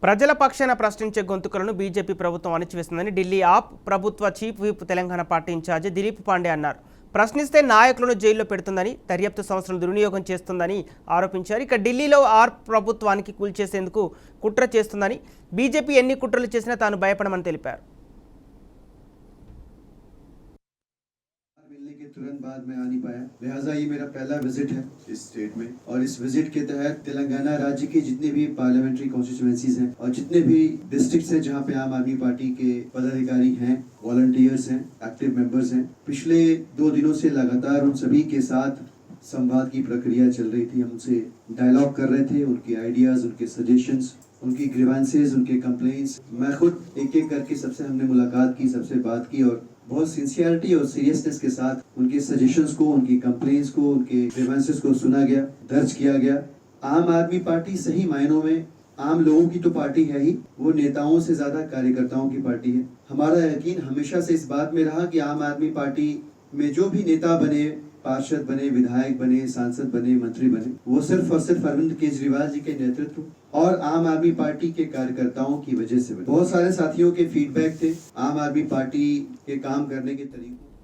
ప్రజల పక్షాన ప్రశ్నించే గొంతుకలను బీజేపీ ప్రభుత్వం అణిచివేస్తుందని ఢిల్లీ ఆప్ ప్రభుత్వ chief whip Telangana party incharge Dilip Pandey అన్నారు. ప్రశ్నిస్తే నాయకులను జైల్లో పెడుతుందని, దర్యాప్తు సంస్థలను దుర్వినియోగం చేస్తుందని ఆరోపించారు. ఇక ఢిల్లీలో ఆప్ ప్రభుత్వానికి కూల్చేసేందుకు కుట్ర చేస్తుందని, బీజేపీ ఎన్ని కుట్రలు చేసినా తాను భయపడమని తెలిపారు. मिलने के तुरंत बाद मैं आ नहीं पाया, लिहाजा ये मेरा पहला विजिट है इस स्टेट में। और इस विजिट के तहत तेलंगाना राज्य के जितने भी पार्लियामेंट्री कॉन्स्टिट्यूएंसीज हैं और जितने भी डिस्ट्रिक्ट्स हैं जहां पे आम आदमी पार्टी के पदाधिकारी हैं, वॉलंटियर्स हैं, एक्टिव मेंबर्स हैं, पिछले 2 दिनों से लगातार उन सभी के साथ संवाद की प्रक्रिया चल रही थी। हम उनसे डायलॉग कर रहे थे, उनके आइडियाज, उनके सजेशंस, उनकी ग्रीवेंसेस, उनके कंप्लेंट्स। मैं खुद एक एक करके सबसे हमने मुलाकात की, सबसे बात की और बहुत सिंसियरिटी और सीरियसनेस के साथ उनके सजेशंस को, उनकी कंप्लेंट्स को, उनके ग्रीवेंसेस को सुना गया, दर्ज किया गया। आम आदमी पार्टी सही मायनों में आम लोगों की तो पार्टी है ही, वो नेताओं से ज्यादा कार्यकर्ताओं की पार्टी है। हमारा यकीन हमेशा से इस बात में रहा कि आम आदमी पार्टी में जो भी नेता बने, पार्षद बने, विधायक बने, सांसद बने, मंत्री बने, वो सिर्फ और सिर्फ अरविंद केजरीवाल जी के नेतृत्व और आम आदमी पार्टी के कार्यकर्ताओं की वजह से बने। बहुत सारे साथियों के फीडबैक थे आम आदमी पार्टी के काम करने के तरीकों